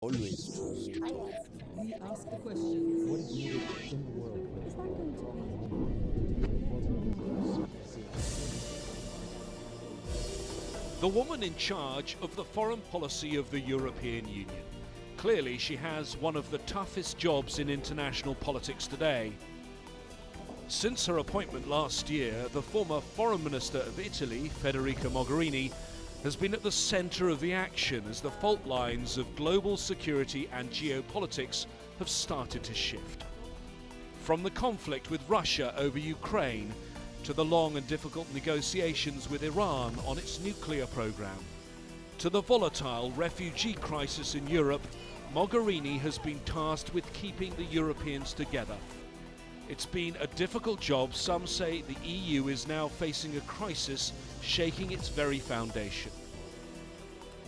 Always true. We ask the questions. What is needed in the world for Is that going to be? The woman in charge of the foreign policy of the European Union. Clearly, she has one of the toughest jobs in international politics today. Since her appointment last year, the former Foreign Minister of Italy, Federica Mogherini, has been at the centre of the action as the fault lines of global security and geopolitics have started to shift. From the conflict with Russia over Ukraine to the long and difficult negotiations with Iran on its nuclear programme, to the volatile refugee crisis in Europe, Mogherini has been tasked with keeping the Europeans together. It's been a difficult job. Some say the EU is now facing a crisis shaking its very foundation.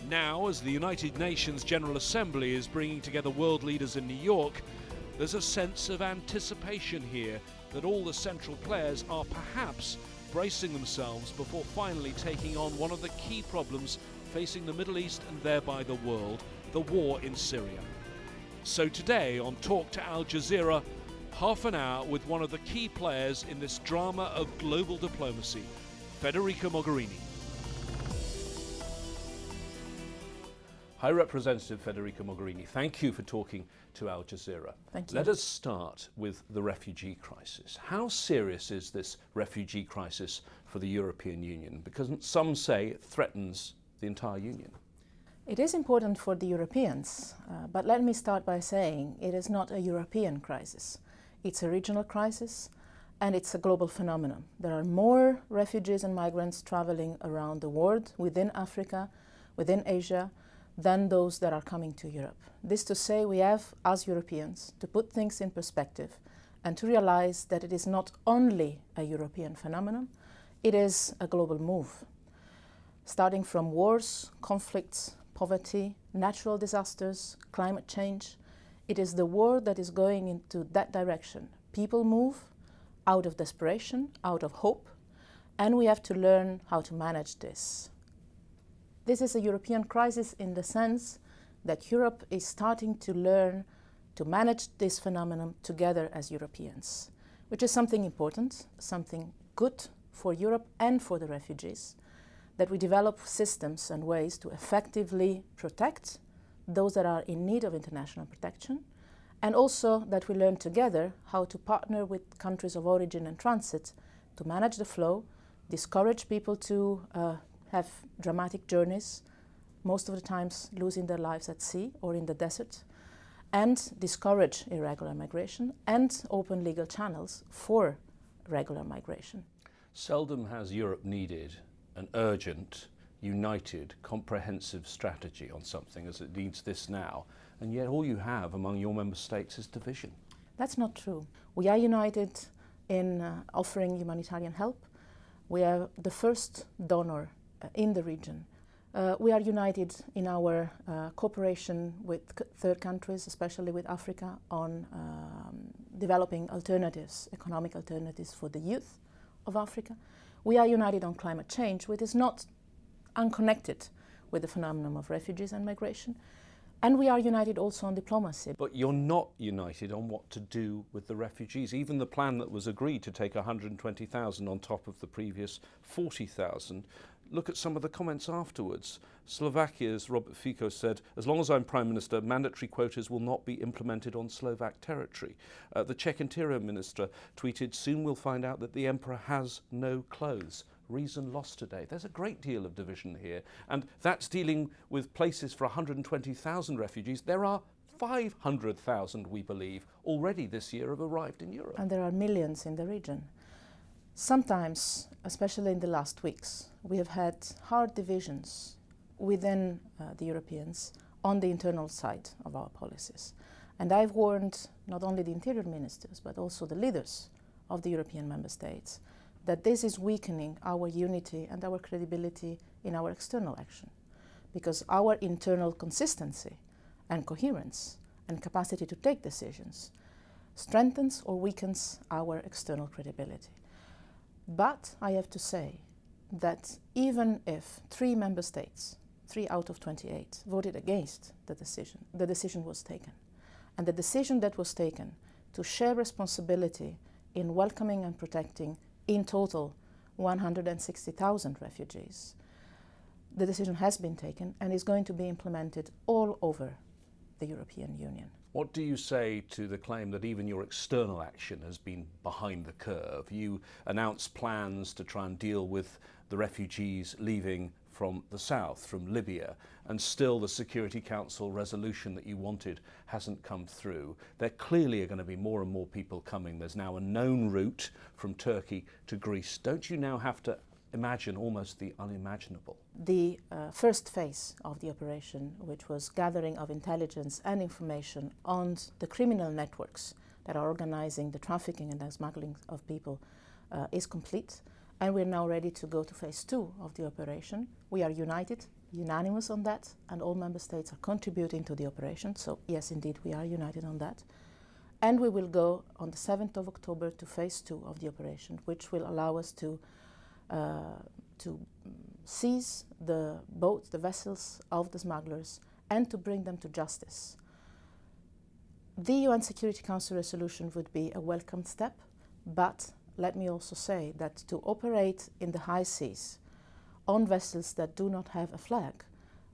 Now, as the United Nations General Assembly is bringing together world leaders in New York, there's a sense of anticipation here that all the central players are perhaps bracing themselves before finally taking on one of the key problems facing the Middle East and thereby the world, the war in Syria. So today on Talk to Al Jazeera, half an hour with one of the key players in this drama of global diplomacy, Federica Mogherini. High Representative Federica Mogherini, thank you for talking to Al Jazeera. Thank you. Let us start with the refugee crisis. How serious is this refugee crisis for the European Union? Because some say it threatens the entire Union. It is important for the Europeans, but let me start by saying it is not a European crisis. It's a regional crisis and it's a global phenomenon. There are more refugees and migrants traveling around the world, within Africa, within Asia, than those that are coming to Europe. This to say we have, as Europeans, to put things in perspective and to realize that it is not only a European phenomenon, it is a global move. Starting from wars, conflicts, poverty, natural disasters, climate change, it is the world that is going into that direction. People move out of desperation, out of hope, and we have to learn how to manage this. This is a European crisis in the sense that Europe is starting to learn to manage this phenomenon together as Europeans, which is something important, something good for Europe and for the refugees, that we develop systems and ways to effectively protect those that are in need of international protection, and also that we learn together how to partner with countries of origin and transit to manage the flow, discourage people to have dramatic journeys, most of the times losing their lives at sea or in the desert, and discourage irregular migration and open legal channels for regular migration. Seldom has Europe needed an urgent, united, comprehensive strategy on something as it needs this now, and yet all you have among your member states is division. That's not true. We are united in offering humanitarian help. We are the first donor in the region. We are united in our cooperation with third countries, especially with Africa, on developing alternatives, economic alternatives for the youth of Africa. We are united on climate change, which is not unconnected with the phenomenon of refugees and migration. And we are united also on diplomacy. But you're not united on what to do with the refugees. Even the plan that was agreed to take 120,000 on top of the previous 40,000. Look at some of the comments afterwards. Slovakia's Robert Fico said, as long as I'm Prime Minister, mandatory quotas will not be implemented on Slovak territory. The Czech Interior Minister tweeted, soon we'll find out that the Emperor has no clothes. Reason lost today. There's a great deal of division here, and that's dealing with places for 120,000 refugees. There are 500,000, we believe, already this year have arrived in Europe. And there are millions in the region. Sometimes, especially in the last weeks, we have had hard divisions within the Europeans on the internal side of our policies. And I've warned not only the interior ministers, but also the leaders of the European member states that this is weakening our unity and our credibility in our external action, because our internal consistency and coherence and capacity to take decisions strengthens or weakens our external credibility. But I have to say that even if 3 member states, 3 out of 28, voted against the decision. The decision was taken. And the decision that was taken to share responsibility in welcoming and protecting in total 160,000 refugees, the decision has been taken and is going to be implemented all over the European Union. What do you say to the claim that even your external action has been behind the curve? You announced plans to try and deal with the refugees leaving from the south, from Libya, and still the Security Council resolution that you wanted hasn't come through. There clearly are going to be more and more people coming. There's now a known route from Turkey to Greece. Don't you now have to imagine almost the unimaginable? The first phase of the operation, which was gathering of intelligence and information on the criminal networks that are organizing the trafficking and the smuggling of people, is complete. And we're now ready to go to phase 2 of the operation. We are united, unanimous on that, and all member states are contributing to the operation. So yes, indeed, we are united on that. And we will go on the 7th of October to phase 2 of the operation, which will allow us to seize the boats, the vessels of the smugglers, and to bring them to justice. The UN Security Council resolution would be a welcome step, but let me also say that to operate in the high seas on vessels that do not have a flag,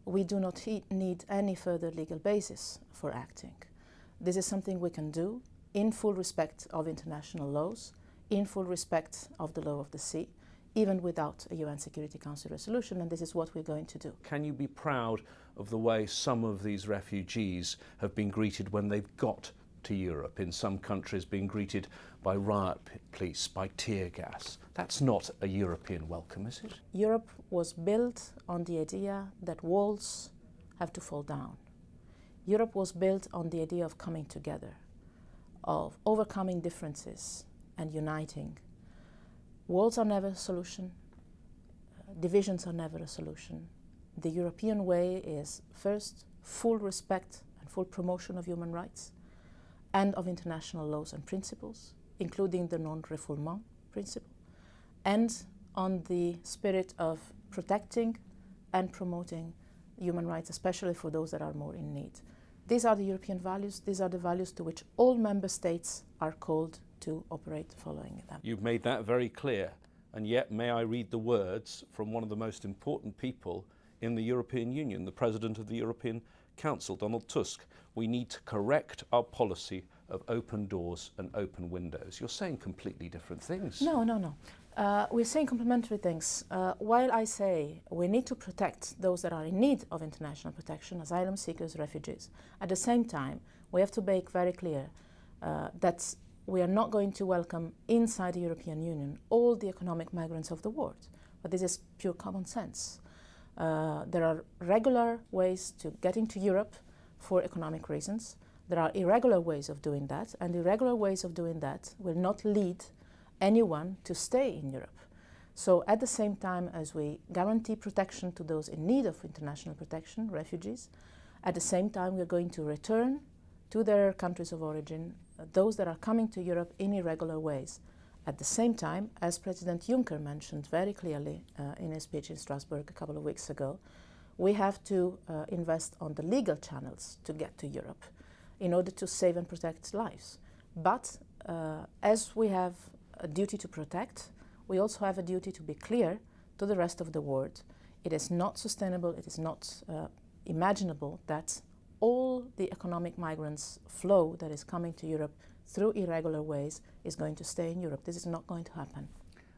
we do not need any further legal basis for acting. This is something we can do in full respect of international laws, in full respect of the law of the sea, even without a UN Security Council resolution, and this is what we're going to do. Can you be proud of the way some of these refugees have been greeted when they've got to Europe? In some countries being greeted by riot police, by tear gas. That's not a European welcome, is it? Europe was built on the idea that walls have to fall down. Europe was built on the idea of coming together, of overcoming differences and uniting. Walls are never a solution. Divisions are never a solution. The European way is first full respect and full promotion of human rights and of international laws and principles, including the non-refoulement principle, and on the spirit of protecting and promoting human rights, especially for those that are more in need. These are the European values. These are the values to which all member states are called to operate following them. You've made that very clear, and yet may I read the words from one of the most important people in the European Union, the President of the European Council, Donald Tusk. We need to correct our policy of open doors and open windows. You're saying completely different things. No. We're saying complementary things. While I say we need to protect those that are in need of international protection, asylum seekers, refugees, at the same time, we have to make very clear that we are not going to welcome inside the European Union all the economic migrants of the world. But this is pure common sense. There are regular ways to get into Europe for economic reasons. There are irregular ways of doing that, and irregular ways of doing that will not lead anyone to stay in Europe. So at the same time as we guarantee protection to those in need of international protection, refugees, at the same time we're going to return to their countries of origin those that are coming to Europe in irregular ways. At the same time, as President Juncker mentioned very clearly in his speech in Strasbourg a couple of weeks ago, we have to invest on the legal channels to get to Europe in order to save and protect lives. But as we have a duty to protect, we also have a duty to be clear to the rest of the world. It is not sustainable, it is not imaginable that all the economic migrants flow that is coming to Europe through irregular ways is going to stay in Europe. This is not going to happen.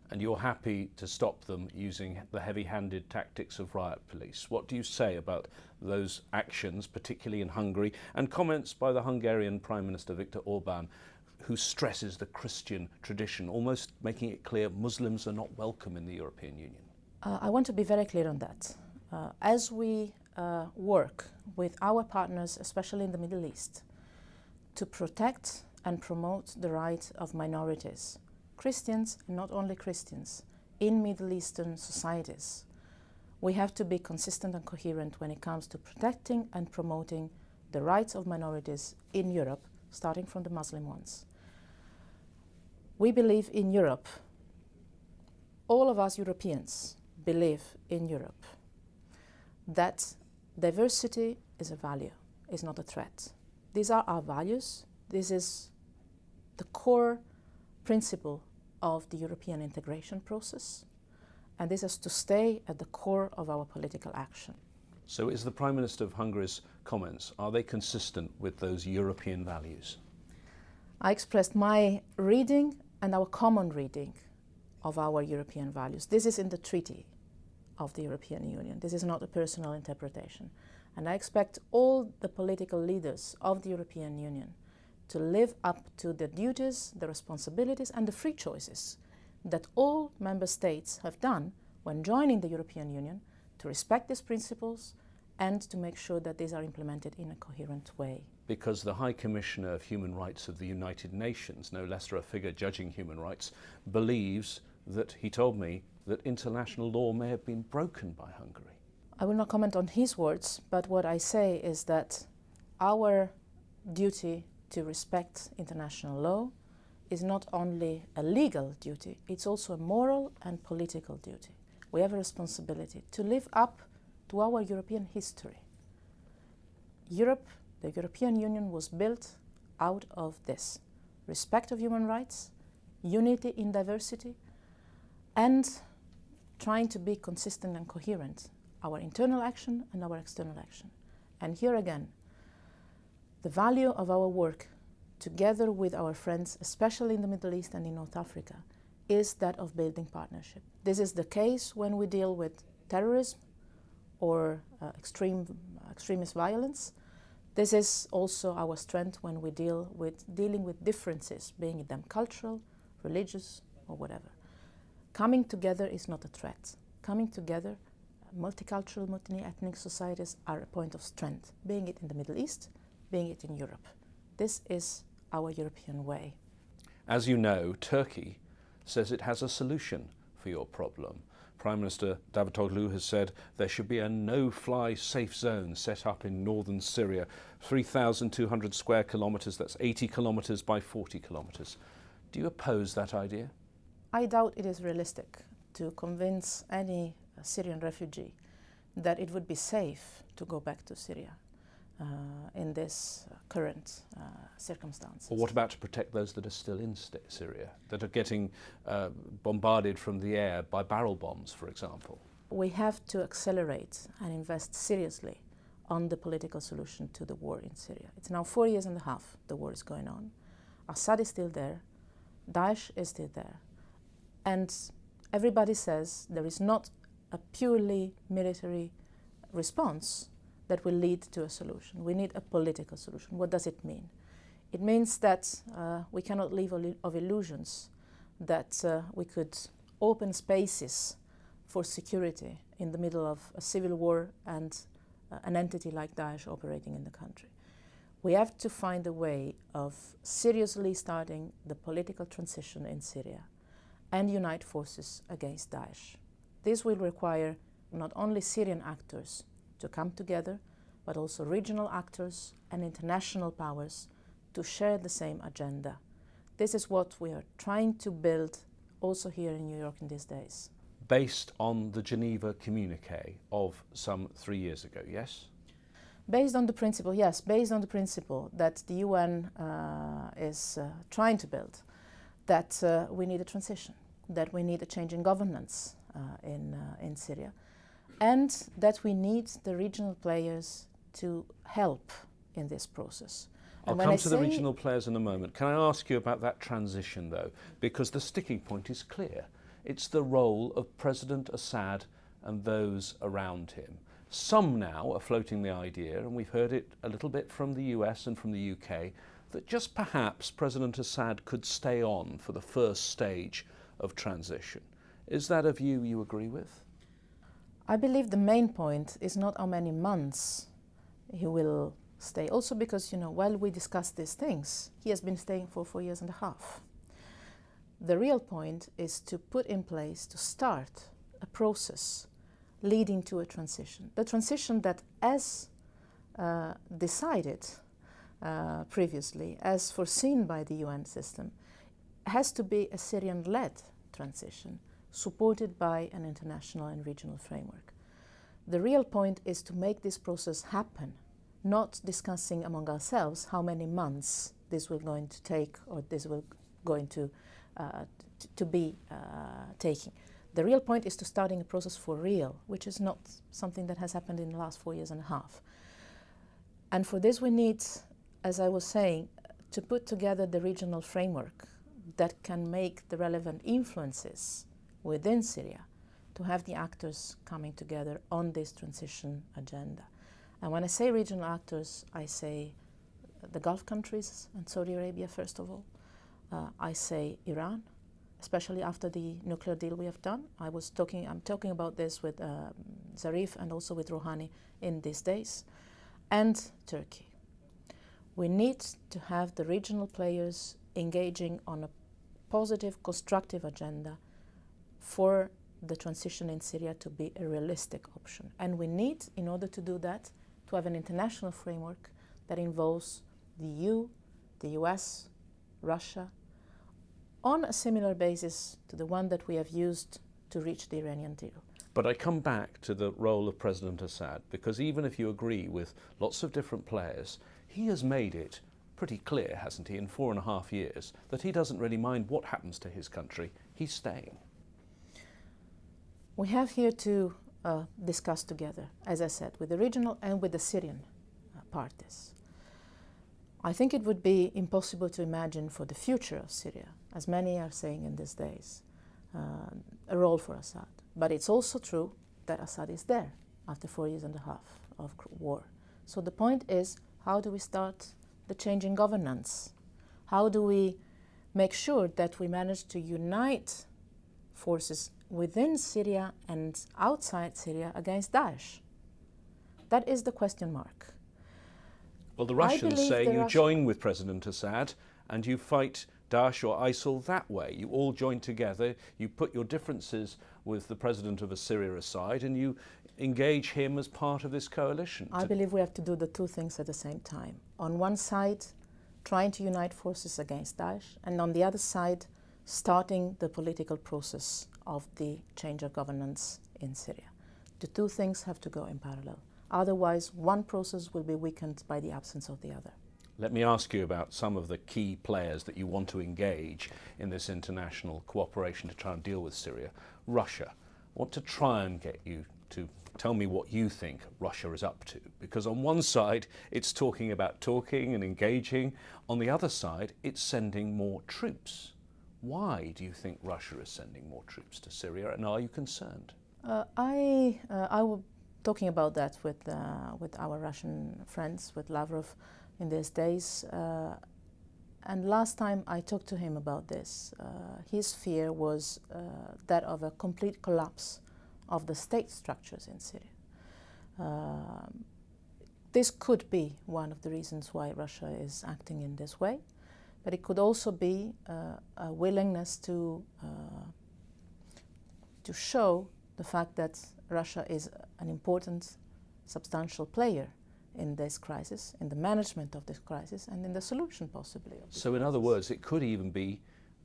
And you're happy to stop them using the heavy-handed tactics of riot police. What do you say about those actions, particularly in Hungary, and comments by the Hungarian Prime Minister Viktor Orbán, who stresses the Christian tradition, almost making it clear Muslims are not welcome in the European Union? I want to be very clear on that. As we work with our partners, especially in the Middle East, to protect and promote the rights of minorities, Christians and not only Christians, in Middle Eastern societies, we have to be consistent and coherent when it comes to protecting and promoting the rights of minorities in Europe, starting from the Muslim ones. We believe in Europe. All of us Europeans believe in Europe, that diversity is a value, is not a threat. These are our values. This is the core principle of the European integration process, and this has to stay at the core of our political action. So is the Prime Minister of Hungary's comments, are they consistent with those European values? I expressed my reading and our common reading of our European values. This is in the Treaty of the European Union. This is not a personal interpretation. And I expect all the political leaders of the European Union to live up to the duties, the responsibilities and the free choices that all member states have done when joining the European Union, to respect these principles and to make sure that these are implemented in a coherent way. Because the High Commissioner of Human Rights of the United Nations, no less a figure judging human rights, believes that, he told me, that international law may have been broken by Hungary. I will not comment on his words, but what I say is that our duty to respect international law is not only a legal duty, it's also a moral and political duty. We have a responsibility to live up to our European history. Europe, the European Union, was built out of this: respect of human rights, unity in diversity, and trying to be consistent and coherent, our internal action and our external action. And here again, the value of our work together with our friends, especially in the Middle East and in North Africa, is that of building partnership. This is the case when we deal with terrorism or extremist violence. This is also our strength when we dealing with differences, being them cultural, religious, or whatever. Coming together is not a threat. Coming together, multicultural, multi-ethnic societies are a point of strength, being it in the Middle East, being it in Europe. This is our European way. As you know, Turkey says it has a solution for your problem. Prime Minister Davutoglu has said there should be a no-fly safe zone set up in northern Syria, 3,200 square kilometres, that's 80 kilometres by 40 kilometres. Do you oppose that idea? I doubt it is realistic to convince any Syrian refugee that it would be safe to go back to Syria in this current circumstances. Or what about to protect those that are still in Syria, that are getting bombarded from the air by barrel bombs, for example? We have to accelerate and invest seriously on the political solution to the war in Syria. It's now 4 years and a half the war is going on. Assad is still there, Daesh is still there, and everybody says there is not a purely military response that will lead to a solution. We need a political solution. What does it mean? It means that we cannot live of illusions, that we could open spaces for security in the middle of a civil war and an entity like Daesh operating in the country. We have to find a way of seriously starting the political transition in Syria and unite forces against Daesh. This will require not only Syrian actors to come together, but also regional actors and international powers to share the same agenda. This is what we are trying to build also here in New York in these days. Based on the Geneva communique of some 3 years ago, yes? Based on the principle, yes, based on the principle that the UN is trying to build, that we need a transition, that we need a change in governance in Syria, and that we need the regional players to help in this process. I'll come to the regional players in a moment. Can I ask you about that transition, though? Because the sticking point is clear. It's the role of President Assad and those around him. Some now are floating the idea, and we've heard it a little bit from the US and from the UK, that just perhaps President Assad could stay on for the first stage of transition. Is that a view you agree with? I believe the main point is not how many months he will stay. Also because, while we discuss these things, he has been staying for 4 years and a half. The real point is to put in place, to start a process leading to a transition. The transition that, as decided previously, as foreseen by the UN system, has to be a Syrian-led transition, supported by an international and regional framework. the real point is to make this process happen, not discussing among ourselves how many months this will going to take or this will going to be taking. The real point is to starting a process for real, which is not something that has happened in the last 4 years and a half. And for this we need, as I was saying, to put together the regional framework that can make the relevant influences within Syria to have the actors coming together on this transition agenda. And when I say regional actors, I say the Gulf countries and Saudi Arabia, first of all. I say Iran, especially after the nuclear deal we have done. I'm talking about this with Zarif and also with Rouhani in these days. And Turkey. We need to have the regional players engaging on a positive, constructive agenda for the transition in Syria to be a realistic option. And we need, in order to do that, to have an international framework that involves the EU, the US, Russia, on a similar basis to the one that we have used to reach the Iranian deal. But I come back to the role of President Assad, because even if you agree with lots of different players, he has made it pretty clear, hasn't he, in 4.5 years, that he doesn't really mind what happens to his country. He's staying. We have here to discuss together, as I said, with the regional and with the Syrian parties. I think it would be impossible to imagine for the future of Syria, as many are saying in these days, a role for Assad. But it's also true that Assad is there after 4 years and a half of war. So the point is, how do we start the change in governance? How do we make sure that we manage to unite forces within Syria and outside Syria against Daesh? That is the question mark. Well, the Russians say you join with President Assad and you fight Daesh or ISIL that way. You all join together, you put your differences with the president of Syria aside and you engage him as part of this coalition. I believe we have to do the two things at the same time. On one side, trying to unite forces against Daesh, and on the other side, starting the political process of the change of governance in Syria. The two things have to go in parallel. Otherwise, one process will be weakened by the absence of the other. Let me ask you about some of the key players that you want to engage in this international cooperation to try and deal with Syria. Russia. I want to try and get you to tell me what you think Russia is up to. Because on one side, it's talking about talking and engaging. On the other side, it's sending more troops. Why do you think Russia is sending more troops to Syria, and are you concerned? I was talking about that with our Russian friends, with Lavrov, in these days. And last time I talked to him about this, his fear was that of a complete collapse of the state structures in Syria. This could be one of the reasons why Russia is acting in this way, but it could also be a willingness to show the fact that Russia is an important, substantial player in this crisis, in the management of this crisis, and in the solution possibly of this So in crisis. other words, it could even be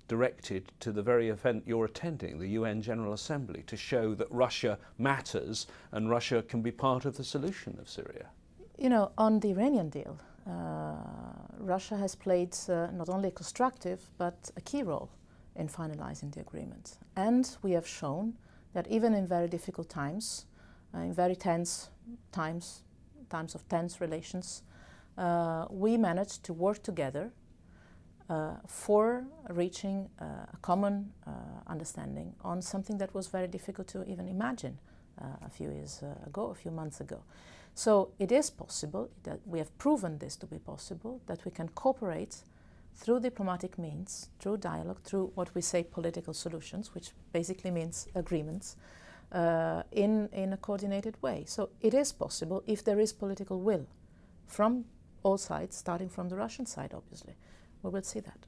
directed to the very event you're attending, the UN General Assembly, to show that Russia matters and Russia can be part of the solution of Syria. You know, on the Iranian deal, Russia has played not only a constructive but a key role in finalizing the agreement. And we have shown that even in very difficult times, in very tense times of tense relations, we managed to work together for reaching a common understanding on something that was very difficult to even imagine a few months ago. So it is possible, that we have proven this to be possible, that we can cooperate through diplomatic means, through dialogue, through what we say political solutions, which basically means agreements, in a coordinated way. So it is possible if there is political will from all sides, starting from the Russian side, obviously. We will see that.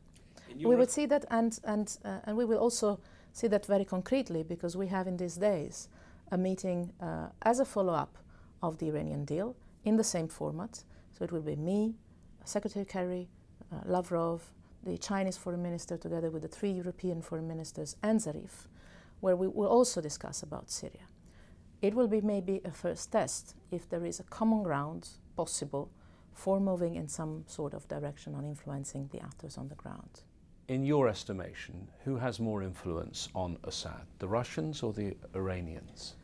We will see that, and we will also see that very concretely, because we have in these days a meeting as a follow-up of the Iranian deal in the same format. So it will be me, Secretary Kerry, Lavrov, the Chinese foreign minister, together with the 3 European foreign ministers, and Zarif, where we will also discuss about Syria. It will be maybe a first test if there is a common ground possible for moving in some sort of direction on influencing the actors on the ground. In your estimation, who has more influence on Assad, the Russians or the Iranians?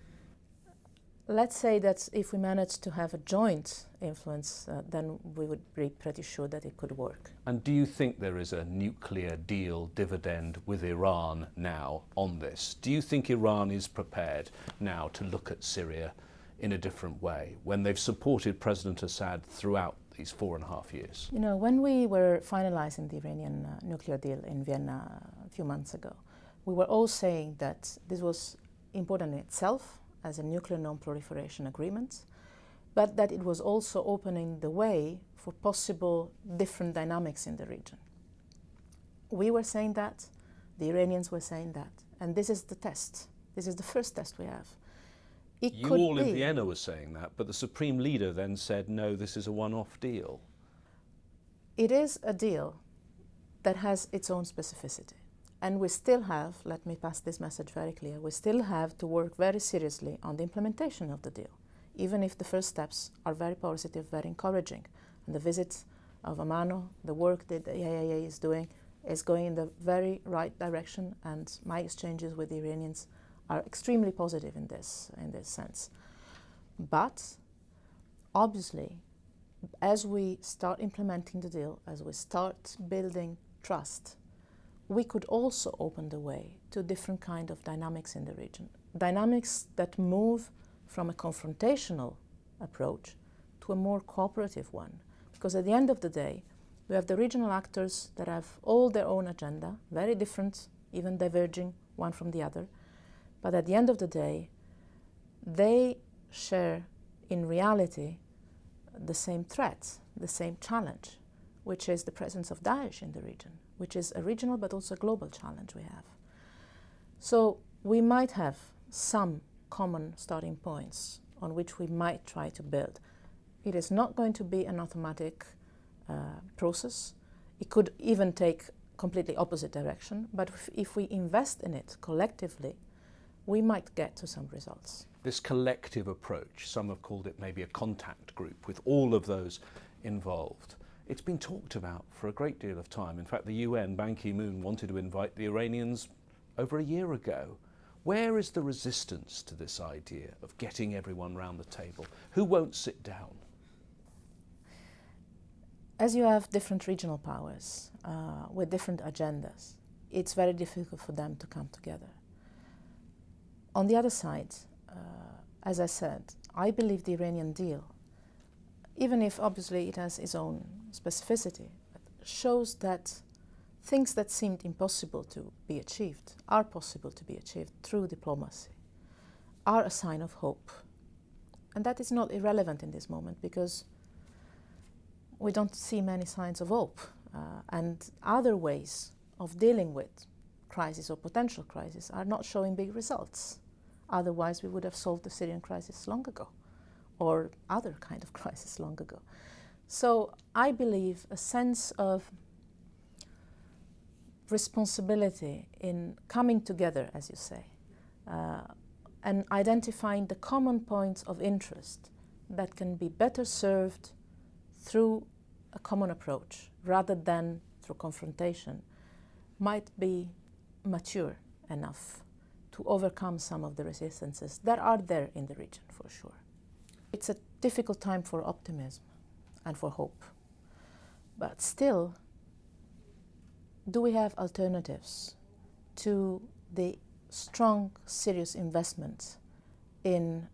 Let's say that if we manage to have a joint influence, then we would be pretty sure that it could work. And do you think there is a nuclear deal dividend with Iran now on this? Do you think Iran is prepared now to look at Syria in a different way when they've supported President Assad throughout these 4.5 years? You know, when we were finalizing the Iranian nuclear deal in Vienna a few months ago, we were all saying that this was important in itself as a nuclear non-proliferation agreement, but that it was also opening the way for possible different dynamics in the region. We were saying that, the Iranians were saying that, and this is the test. This is the first test we have. You all in Vienna were saying that, but the Supreme Leader then said, no, this is a one-off deal. It is a deal that has its own specificity. And we still have, let me pass this message very clear, we still have to work very seriously on the implementation of the deal, even if the first steps are very positive, very encouraging. And the visit of Amano, the work that the IAEA is doing, is going in the very right direction, and my exchanges with the Iranians are extremely positive in this sense. But obviously, as we start implementing the deal, as we start building trust, we could also open the way to different kind of dynamics in the region. Dynamics that move from a confrontational approach to a more cooperative one. Because at the end of the day, we have the regional actors that have all their own agenda, very different, even diverging one from the other. But at the end of the day, they share in reality the same threat, the same challenge, which is the presence of Daesh in the region, which is a regional but also a global challenge we have. So we might have some common starting points on which we might try to build. It is not going to be an automatic process. It could even take completely opposite direction, but if we invest in it collectively, we might get to some results. This collective approach, some have called it maybe a contact group with all of those involved. It's been talked about for a great deal of time. In fact, the UN, Ban Ki-moon, wanted to invite the Iranians over a year ago. Where is the resistance to this idea of getting everyone round the table? Who won't sit down? As you have different regional powers with different agendas, it's very difficult for them to come together. On the other side, as I said, I believe the Iranian deal, even if obviously it has its own specificity, shows that things that seemed impossible to be achieved are possible to be achieved through diplomacy, are a sign of hope. And that is not irrelevant in this moment because we don't see many signs of hope and other ways of dealing with crisis or potential crisis are not showing big results. Otherwise, we would have solved the Syrian crisis long ago, or other kind of crisis long ago. So I believe a sense of responsibility in coming together, as you say, and identifying the common points of interest that can be better served through a common approach rather than through confrontation might be mature enough to overcome some of the resistances that are there in the region, for sure. It's a difficult time for optimism and for hope. But still, do we have alternatives to the strong, serious investment in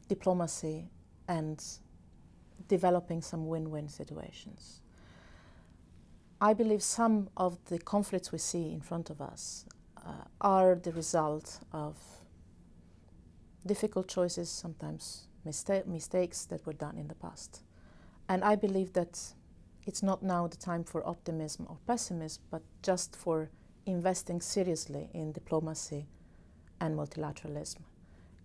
diplomacy and developing some win-win situations? I believe some of the conflicts we see in front of us are the result of difficult choices, sometimes mistakes that were done in the past. And I believe that it's not now the time for optimism or pessimism, but just for investing seriously in diplomacy and multilateralism.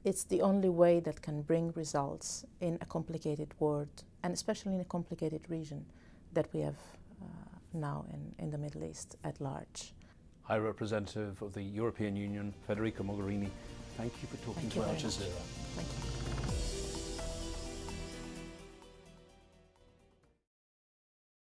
It's the only way that can bring results in a complicated world, and especially in a complicated region that we have now in the Middle East at large. High Representative of the European Union, Federica Mogherini, Thank you for talking Thank to you Al very much. Jazeera. Thank you.